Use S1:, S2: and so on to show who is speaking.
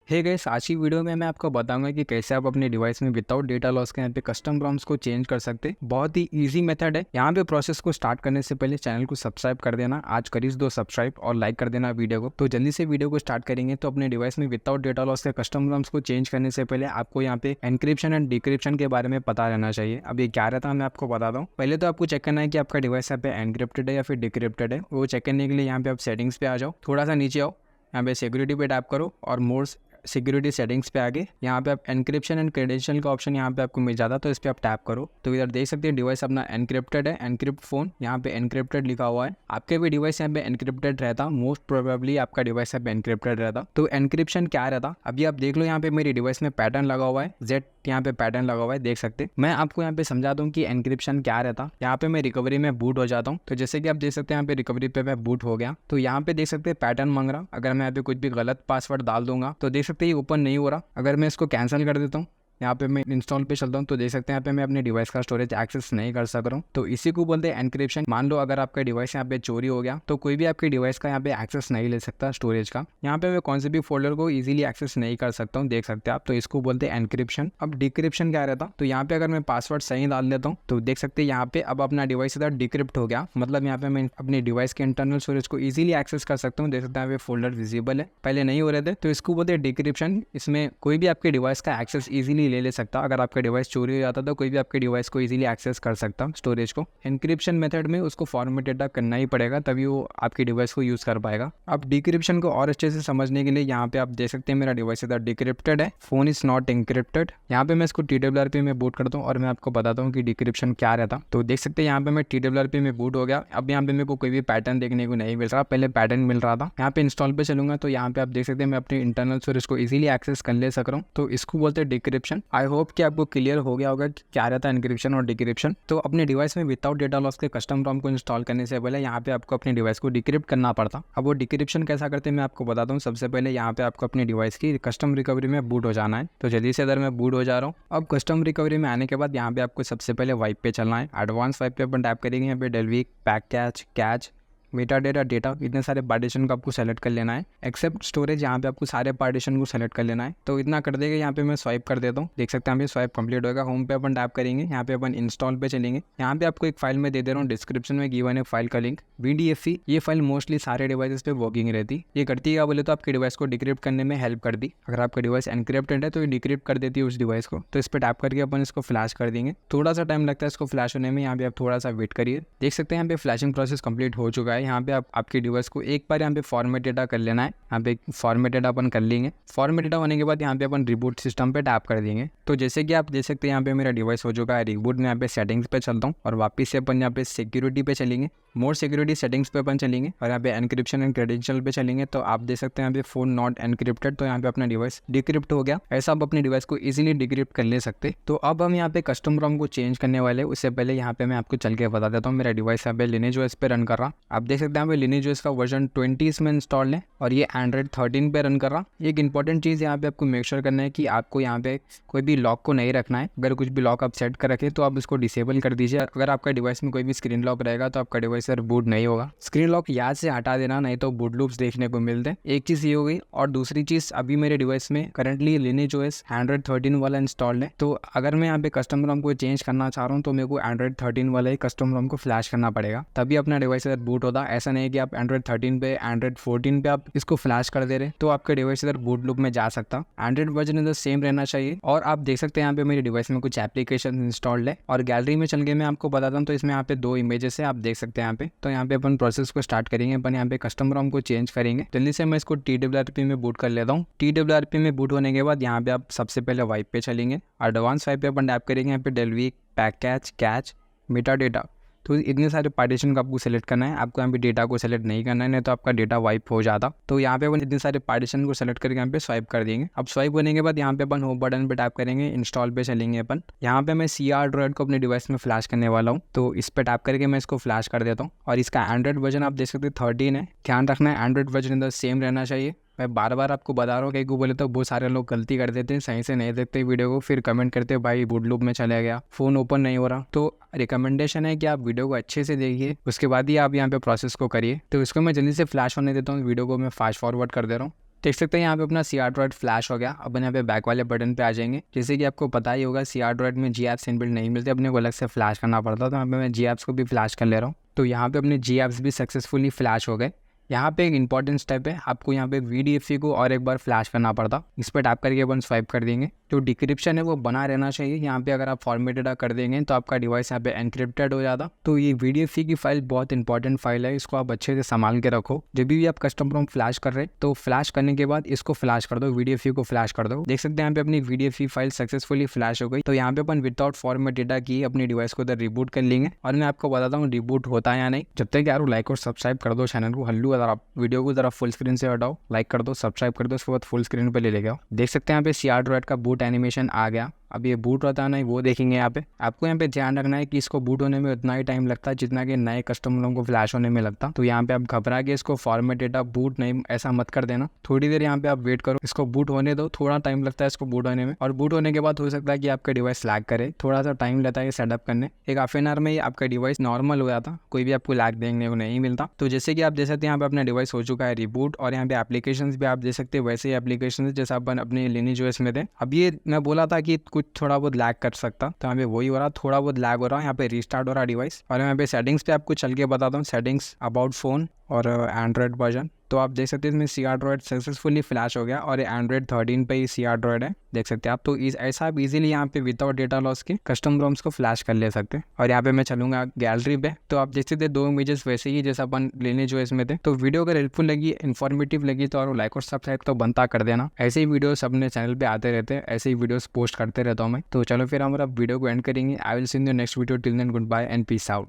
S1: Hey guys, आज की video में मैं आपको बताऊंगा कि कैसे आप अपने डिवाइस में विदाउट डेटा लॉस के यहाँ पे कस्टम रॉम्स को चेंज कर सकते हैं। बहुत ही इजी मेथड है। यहाँ पे प्रोसेस को स्टार्ट करने से पहले चैनल को सब्सक्राइब कर देना। आज करीज दो सब्सक्राइब और लाइक कर देना वीडियो को। तो जल्दी से वीडियो को स्टार्ट करेंगे। तो अपने डिवाइस में विदाउट डेटा लॉस के कस्टम रॉम्स को चेंज करने से पहले आपको यहाँ पे एनक्रिप्शन एंड डिक्रिप्शन के बारे में पता रहना चाहिए। अब ये क्या रहता है मैं आपको बताता हूँ। पहले तो आपको चेक करना है कि आपका डिवाइस यहाँ पे एनक्रिप्टेड है या फिर डिक्रिप्टेड है। वो चेक करने के लिए यहाँ पे आप सेटिंग्स पे आ जाओ, थोड़ा सा नीचे आओ, यहाँ पे सिक्योरिटी पे टैप करो और मोर सिक्योरिटी सेटिंग्स पे आगे यहाँ पे आप एनक्रिप्शन एंड क्रेडेंशियल का ऑप्शन यहाँ पे आपको मिल जाता है। तो इस पे आप टैप करो तो इधर देख सकते हैं डिवाइस अपना एनक्रिप्टेड है, एनक्रिप्ट फोन, यहाँ पे एनक्रिप्टेड लिखा हुआ है। आपके भी डिवाइस यहाँ पे एनक्रिप्टेड रहता, मोस्ट प्रोबेबली आपका डिवाइस यहाँ पे एनक्रिप्टेड रहता। तो एनक्रिप्शन क्या रहता अभी आप देख लो। यहाँ पे मेरी डिवाइस में पैटर्न लगा हुआ है, जेड यहाँ पे पैटर्न लगा हुआ है, देख सकते। मैं आपको यहाँ पे समझा दूँ कि एनक्रिप्शन क्या रहता। यहाँ पे मैं रिकवरी में बूट हो जाता हूँ। तो जैसे कि आप देख सकते हैं यहाँ पे रिकवरी पे मैं बूट हो गया। तो यहाँ पे देख सकते हैं पैटर्न मांग रहा। अगर मैं यहाँ पे कुछ भी गलत पासवर्ड डाल दूंगा तो देख सकते हैं ये ओपन नहीं हो रहा। अगर मैं इसको कैंसिल कर देता हूँ, यहाँ पे मैं इंस्टॉल पे चलता हूँ, तो देख सकते हैं यहाँ पे मैं अपने डिवाइस का स्टोरेज एक्सेस नहीं कर सक रहा हूँ। तो इसी को बोलते हैं एनक्रिप्शन। मान लो अगर आपका डिवाइस यहाँ पे चोरी हो गया तो कोई भी आपके डिवाइस का यहाँ पे एक्सेस नहीं ले सकता स्टोरेज का। यहाँ पे मैं कौन से भी फोल्डर को इजीली एक्सेस नहीं कर सकता हूँ, देख सकते हैं आप। तो इसको बोलते हैं एनक्रिप्शन। अब डिक्रिप्शन क्या रहता, तो यहाँ पे अगर मैं पासवर्ड सही डाल देता हूँ तो देख सकते हैं यहाँ पे अब अपना डिवाइस इधर डिक्रिप्ट हो गया। मतलब यहाँ पे मैं अपने डिवाइस के इंटरनल स्टोरेज को इजीली एक्सेस कर सकता हूँ। देख सकते हैं यहाँ पे फोल्डर विजिबल है, पहले नहीं हो रहे थे। तो इसको बोलते हैं डिक्रिप्शन। इसमें कोई भी आपके डिवाइस का एक्सेस इजीली ले सकता। अगर आपका डिवाइस चोरी हो जाता तो कोई भी आपके डिवाइस को इजीली एक्सेस कर सकता स्टोरेज को। एनक्रिप्शन मेथड में उसको फॉर्मेटेड करना ही पड़ेगा, तभी वो आपके डिवाइस को यूज कर पाएगा। अब डिक्रिप्शन को और अच्छे से समझने के लिए यहाँ पे आप देख सकते हैं मेरा डिवाइस इधर डिक्रिप्टेड है, फोन इज नॉट एनक्रिप्टेड। यहाँ पे मैं इसको TWRP में बूट करता हूँ और मैं आपको बताता हूँ कि डिक्रिप्शन क्या रहता। तो देख सकते हैं यहाँ पे मैं TWRP में बूट हो गया। अब यहाँ पे मेरे को कोई भी पैटर्न देखने को नहीं मिल रहा, पहले पैटर्न मिल रहा था। यहाँ पे इंस्टॉल पे चलूंगा तो यहाँ पे आप देख सकते हैं मैं अपने इंटरनल स्टोरेज को इजीली एक्सेस कर ले सक रहा हूँ। तो इसको बोलते हैं डिक्रिप्शन। आई होप कि आपको क्लियर हो गया होगा कि क्या रहता है एनक्रिप्शन और डिक्रिप्शन। तो अपने डिवाइस में विदाउट डेटा लॉस के कस्टम रॉम को इंस्टॉल करने से पहले यहाँ पे आपको अपने डिवाइस को डिक्रिप्ट करना पड़ता। अब वो डिक्रिप्शन कैसा करते हैं मैं आपको बताता हूँ। सबसे पहले यहाँ पे आपको अपने डिवाइस की कस्टम रिकवरी में बूट हो जाना है। तो जल्दी से इधर मैं बूट हो जा रहा हूँ। अब कस्टम रिकवरी में आने के बाद यहाँ पे आपको सबसे पहले वाइप पे चलना है। एडवांस वाइप पे अपन टैप करेंगे। यहाँ पे Dalvik, pack cache, cache, meta data, data, इतने सारे पार्टीशन को आपको सेलेक्ट कर लेना है। एक्सेप्ट स्टोरेज, यहाँ पे आपको सारे पार्टीशन को सेलेक्ट कर लेना है। तो इतना कर देगा। यहाँ पे मैं स्वाइप कर देता हूँ, देख सकते हैं यहाँ पे स्वाइप कंप्लीट होगा। होम पे अपन टैप करेंगे, यहाँ पे अपन इंस्टॉल पे चलेंगे। यहाँ पे आपको एक फाइल में दे रहा हूँ, डिस्क्रिप्शन में गिवन है फाइल का लिंक, VDFC। ये फाइल मोस्टली सारे डिवाइसेस पे वर्किंग रहती। ये करती है बोले तो आपके डिवाइस को डिक्रिप्ट करने में हेल्प कर दी। अगर आपका डिवाइस एनक्रिप्टेड है तो ये डिक्रिप्ट कर देती है उस डिवाइस को। तो इस पर टैप करके अपन इसको फ्लैश कर देंगे। थोड़ा सा टाइम लगता है इसको फ्लैश होने में, यहाँ पे आप थोड़ा सा वेट करिए। देख सकते हैं यहाँ पे फ्लैशिंग प्रोसेस कंप्लीट हो चुका है। यहाँ पे आपके डिवाइस को एक बार यहाँ पे फॉर्मेट डेटा कर लेना है। यहाँ पे फॉर्मेट डेटा अपन कर लेंगे। फॉर्मेट डेटा होने के बाद यहाँ पे अपन रिबूट सिस्टम पे टैप कर देंगे। तो जैसे कि आप देख सकते हैं यहाँ पे मेरा डिवाइस हो चुका है रिबूट में। यहाँ पे सेटिंग्स पे चलता हूँ और वापस से अपन यहाँ पे सिक्योरिटी पे चलेंगे, मोर सिक्योरिटी सेटिंग्स पे अपन चलेंगे और यहाँ पे एनक्रिप्शन एंड क्रेडेंशियल पे चलेंगे। तो आप देख सकते हैं यहाँ पे फोन नॉट एनक्रिप्टेड। तो यहाँ पे अपना डिवाइस डिक्रिप्ट हो गया। ऐसा आप अपने डिवाइस को इजीली डिक्रिप्ट कर ले सकते। तो अब हम यहाँ पे कस्टम रॉम को चेंज करने वाले। उससे पहले यहाँ पे मैं आपको चल के बता देता हूँ। मेरा डिवाइस यहाँ पे लिनेज पे रन कर रहा। आप देख सकते हैं यहाँ पे लिनेज का वर्जन 20 इसमें इंस्टॉल है और ये एंड्रॉइड 13 पे रन कर रहा। एक इंपॉर्टेंट चीज़ यहाँ पे आपको मेक श्योर करना है कि आपको यहाँ पे कोई भी लॉक को नहीं रखना है। अगर कुछ भी लॉक आप सेट कर रखे तो आप इसको डिसेबल कर दीजिए। अगर आपका डिवाइस में कोई भी स्क्रीन लॉक रहेगा तो आपका डिवाइस बूट नहीं होगा। स्क्रीन लॉक याद से हटा देना, नहीं तो बूट लूप्स देखने को मिलते हैं। एक चीज़ ये हो गई। और दूसरी चीज़, अभी मेरे डिवाइस में करंटली लिनेज OS एंड्रॉइड 13 वाला इंस्टॉल्ड है। तो अगर मैं यहाँ पे कस्टम रोम को चेंज करना चाह रहा हूँ तो मेरे को एंड्रॉइड 13 वाला ही कस्टम रोम को फ्लैश करना पड़ेगा, तभी अपना डिवाइस बूट होता। ऐसा नहीं है कि आप एंड्रॉइड 13 पे एंड्रॉइड 14 पे आप इसको फ्लैश कर दे रहे तो आपके डिवाइस इधर बूट लूप में जा सकता। एंड्रॉइड वर्जन इधर सेम रहना चाहिए। और आप देख सकते हैं यहाँ पे मेरे डिवाइस में कुछ एप्लीकेशन इंस्टॉल्ड है। और गैलरी में चल के मैं आपको बताता हूँ। तो इसमें यहाँ पे 2 इमेजेस है, आप देख सकते हैं यहाँ पे। तो यहाँ पे अपन प्रोसेस को स्टार्ट करेंगे। अपन यहाँ पे कस्टम रोम को चेंज करेंगे। जल्दी से मैं इसको TWRP में बूट कर लेता हूँ। TWRP में बूट होने के बाद यहाँ पे आप सबसे पहले वाइप पे चलेंगे। एडवांस वाइप पे अपन टैप करेंगे। यहाँ पे Dalvik, pack cache, cache, meta data. तो इतने सारे पार्टीशन को आपको सेलेक्ट करना है। आपको यहाँ पे डेटा को सेलेक्ट नहीं करना है, नहीं तो आपका डेटा वाइप हो जाता। तो यहाँ पे अपन इतने सारे पार्टीशन को सेलेक्ट करके यहाँ पे स्वाइप कर देंगे। अब स्वाइप होने के बाद यहाँ पे अपन होम बटन पे टैप करेंगे, इंस्टॉल पे चलेंगे अपन। यहाँ पे मैं CR ड्रॉइड को अपने डिवाइस में फ्लैश करने वाला हूँ। तो इस पे टैप करके मैं इसको फ्लैश कर देता हूँ। और इसका एंड्रॉइड वर्जन आप देख सकते हैं 13 है। ध्यान रखना है एंड्रॉइड वर्जन इधर सेम रहना चाहिए। मैं बार बार आपको बता रहा हूँ, कहीं को बोले तो बहुत सारे लोग गलती कर देते हैं, सही से नहीं देखते वीडियो को, फिर कमेंट करते हैं भाई बूट लूप में चला गया, फ़ोन ओपन नहीं हो रहा। तो रिकमेंडेशन है कि आप वीडियो को अच्छे से देखिए, उसके बाद ही आप यहाँ पे प्रोसेस को करिए। तो इसको मैं जल्दी से फ्लैश होने देता हूँ। वीडियो को मैं फास्ट फॉरवर्ड कर दे रहा हूँ। देख सकते हैं यहाँ पे अपना CR ड्रॉइड फ्लैश हो गया। अब यहाँ पे बैक वाले बटन पे आ जाएंगे। जैसे कि आपको पता ही होगा CR ड्रॉइड में जी एप्स इनबिल्ट नहीं मिलते, अपने को अलग से फ्लैश करना पड़ता। तो यहाँ पे मैं जी एप्स को भी फ्लैश कर ले रहा हूँ। तो यहाँ पे अपने जी एप्स भी सक्सेसफुली फ्लैश हो गए। यहाँ पे एक इंपॉर्टेंट स्टेप है, आपको यहाँ पे VDFC को और एक बार फ्लैश करना पड़ता। इस पर टैप करके अपन स्वाइप कर देंगे। जो डिक्रिप्शन है वो बना रहना चाहिए। यहाँ पे अगर आप फॉर्मेट डेटा कर देंगे तो आपका डिवाइस यहाँ पे एनक्रिप्टेड हो जाता। तो ये VDFC की फाइल बहुत इंपॉर्टेंट फाइल है, इसको आप अच्छे से संभाल के रखो। जब भी आप कस्टम प्रॉम्प्ट फ्लैश कर रहे हैं तो फ्लैश करने के बाद इसको फ्लैश कर दो, VDFC को फ्लैश कर दो। देख सकते हैं यहाँ पे अपनी VDFC फाइल सक्सेसफुली फ्लैश हो गई। तो यहाँ पे अपन विदाउट फॉर्मेट डेटा की अपनी डिवाइस को इधर रिबूट कर लेंगे और मैं आपको बताता हूँ रिबूट होता है या नहीं। जब तक यार लाइक और सब्सक्राइब कर दो चैनल को। हल्लू अगर आप वीडियो को जरा फुल स्क्रीन से हटाओ, लाइक कर दो, सब्सक्राइब कर दो, उसके बाद फुल स्क्रीन पे ले आओ। देख सकते हैं यहाँ पे CR ड्रॉइड का बूट एनिमेशन आ गया। अब ये बूट होता है ना, वो देखेंगे। यहाँ पे आपको यहाँ पे ध्यान रखना है कि इसको बूट होने में उतना ही टाइम लगता है जितना कि नए कस्टमरों को फ्लैश होने में लगता। तो यहाँ पे आप घबरा के इसको फॉर्मेट डेटा बूट नहीं ऐसा मत कर देना। थोड़ी देर यहाँ पे आप वेट करो, इसको बूट होने दो। थोड़ा टाइम लगता है इसको बूट होने में, और बूट होने के बाद हो सकता है कि आपका डिवाइस लैग करे। थोड़ा सा टाइम लेता है ये सेटअप करने। एक हाफ एन आवर में ही आपका डिवाइस नॉर्मल हो जाता, कोई भी आपको लैग देखने को नहीं मिलता। तो जैसे कि आप देख सकते हैं यहाँ पे अपना डिवाइस हो चुका है रिबूट। और यहाँ पे एप्लीकेशंस भी आप देख सकते हैं वैसे ही एप्लीकेशन जैसे अपन अपने Lineage OS में थे। अब ये मैं बोला था कि कुछ थोड़ा बहुत लैग कर सकता, तो यहाँ पे वही हो रहा, थोड़ा बहुत लैग हो रहा है। यहाँ पे रिस्टार्ट हो रहा डिवाइस। और यहाँ पे सेटिंग्स पे आपको चल के बताता हूँ, सेटिंग्स, अबाउट फोन और एंड्रॉयड वर्जन। तो आप देख सकते हैं इसमें CR ड्रॉइड सक्सेसफुली फ्लैश हो गया और एंड्रॉइड 13 पे ही CR ड्रॉइड है, देख सकते हैं आप। तो ऐसा आप इजीली यहाँ पे विदाउट डेटा लॉस के कस्टम ROMs को फ्लैश कर ले सकते हैं। और यहाँ पे मैं चलूंगा गैलरी पे। तो आप देख सकते हैं 2 इमेजेस वैसे ही जैसा अपन Lineage OS में थे। तो वीडियो अगर हेल्पफुल लगी, इन्फॉर्मेटिव लगी तो और लाइक और सब्सक्राइब तो बनता कर देना। ऐसे ही वीडियोस अपने चैनल पे आते रहते हैं, ऐसे ही वीडियोस पोस्ट करते रहता हूँ मैं। तो चलो फिर हम वीडियो को एंड करेंगे। I will see in the next video. Till then good bye and peace out.